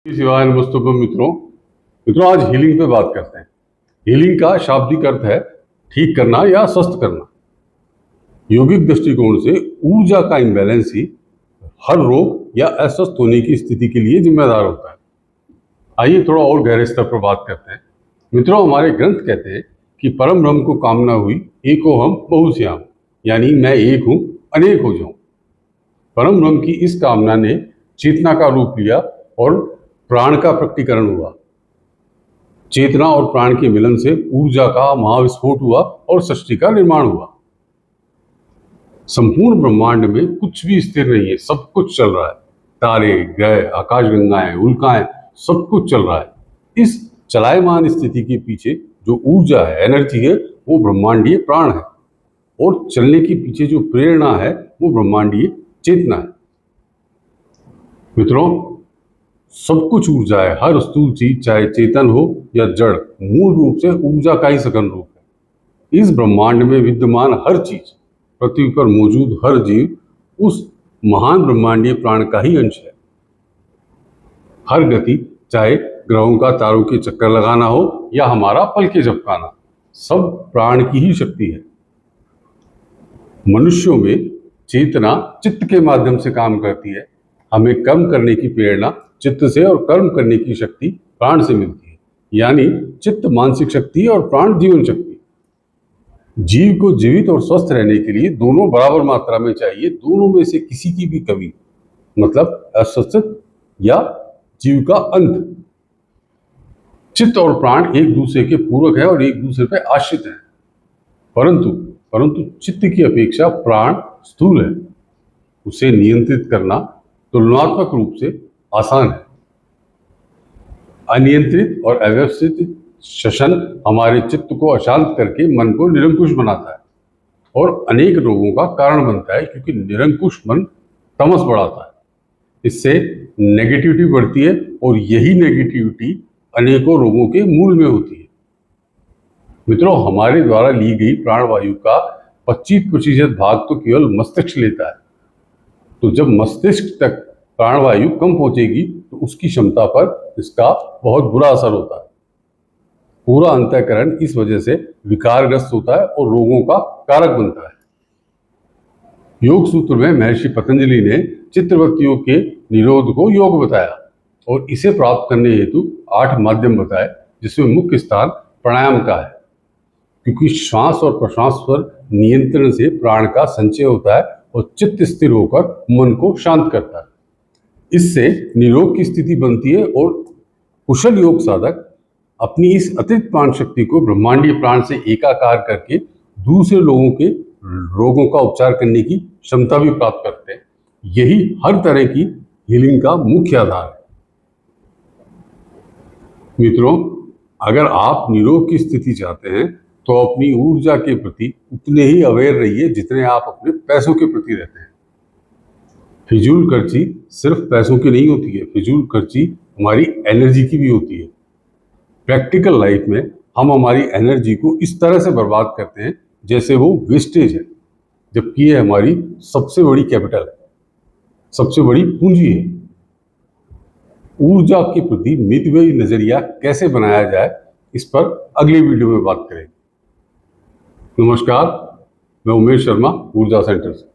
शिवाय नमस्तुभ्यं मित्रों। आज हीलिंग पे बात करते हैं। हीलिंग का शाब्दिक अर्थ है ठीक करना या स्वस्थ करना। योगिक दृष्टिकोण से ऊर्जा का इम्बैलेंस ही हर रोग या अस्वस्थ होने की स्थिति के लिए जिम्मेदार होता है। आइए थोड़ा और गहरे स्तर पर बात करते हैं। मित्रों, हमारे ग्रंथ कहते हैं कि परम ब्रह्म को कामना हुई एको हम बहुश्याम, यानी मैं एक हूं अनेक हो जाऊं। परम ब्रह्म की इस कामना ने चेतना का रूप लिया और प्राण का प्रकटीकरण हुआ। चेतना और प्राण के मिलन से ऊर्जा का महाविस्फोट हुआ और सृष्टि का निर्माण हुआ। संपूर्ण ब्रह्मांड में कुछ भी स्थिर नहीं है, सब कुछ चल रहा है। तारे, ग्रह, आकाशगंगाएं, उल्काएं, सब कुछ चल रहा है। इस चलायमान स्थिति के पीछे जो ऊर्जा है, एनर्जी है, वो ब्रह्मांडीय प्राण है, और चलने के पीछे जो प्रेरणा है वो ब्रह्मांडीय चेतना है। मित्रों, सब कुछ ऊर्जा है। हर स्थूल चीज, चाहे चेतन हो या जड़, मूल रूप से ऊर्जा का ही सघन रूप है। इस ब्रह्मांड में विद्यमान हर चीज, पृथ्वी पर मौजूद हर जीव उस महान ब्रह्मांडीय प्राण का ही अंश है। हर गति, चाहे ग्रहों का तारों के चक्कर लगाना हो या हमारा पल के झपकाना, सब प्राण की ही शक्ति है। मनुष्यों में चेतना चित्त के माध्यम से काम करती है। हमें कर्म करने की प्रेरणा चित्त से और कर्म करने की शक्ति प्राण से मिलती है। यानी चित्त मानसिक शक्ति और प्राण जीवन शक्ति। जीव को जीवित और स्वस्थ रहने के लिए दोनों बराबर मात्रा में चाहिए। दोनों में से किसी की भी कमी, मतलब अस्वस्थ या जीव का अंत। चित्त और प्राण एक दूसरे के पूरक है और एक दूसरे पर आश्रित है। परंतु चित्त की अपेक्षा प्राण स्थूल है। उसे नियंत्रित करना तुलनात्मक रूप से आसान है। अनियंत्रित और अव्यवस्थित श्वसन हमारे चित्त को अशांत करके मन को निरंकुश बनाता है और अनेक रोगों का कारण बनता है, क्योंकि निरंकुश मन तमस बढ़ाता है। इससे नेगेटिविटी बढ़ती है और यही नेगेटिविटी अनेकों रोगों के मूल में होती है। मित्रों, हमारे द्वारा ली गई प्राणवायु का 25% भाग तो केवल मस्तिष्क लेता है। तो जब मस्तिष्क तक प्राणवायु कम पहुंचेगी तो उसकी क्षमता पर इसका बहुत बुरा असर होता है। पूरा अंतःकरण इस वजह से विकारग्रस्त होता है और रोगों का कारक बनता है। योग सूत्र में महर्षि पतंजलि ने चित्तवृत्तियों के निरोध को योग बताया और इसे प्राप्त करने हेतु 8 माध्यम बताए, जिसमें मुख्य स्थान प्राणायाम का है, क्योंकि श्वास और प्रश्वास पर नियंत्रण से प्राण का संचय होता है और चित्त स्थिर होकर मन को शांत करता है। इससे निरोग की स्थिति बनती है और कुशल योग साधक अपनी इस अतिरिक्त प्राण शक्ति को ब्रह्मांडीय प्राण से एकाकार करके दूसरे लोगों के रोगों का उपचार करने की क्षमता भी प्राप्त करते हैं। यही हर तरह की हीलिंग का मुख्य आधार है। मित्रों, अगर आप निरोग की स्थिति चाहते हैं तो अपनी ऊर्जा के प्रति उतने ही अवेयर रहिए जितने आप अपने पैसों के प्रति रहते हैं। फिजूल खर्ची सिर्फ पैसों की नहीं होती है, फिजूल खर्ची हमारी एनर्जी की भी होती है। प्रैक्टिकल लाइफ में हम हमारी एनर्जी को इस तरह से बर्बाद करते हैं जैसे वो वेस्टेज है, जबकि ये हमारी सबसे बड़ी कैपिटल है, सबसे बड़ी पूंजी है। ऊर्जा के प्रति मितव्ययी नजरिया कैसे बनाया जाए, इस पर अगली वीडियो में बात करेंगे। नमस्कार, मैं उमेश शर्मा, ऊर्जा सेंटर से।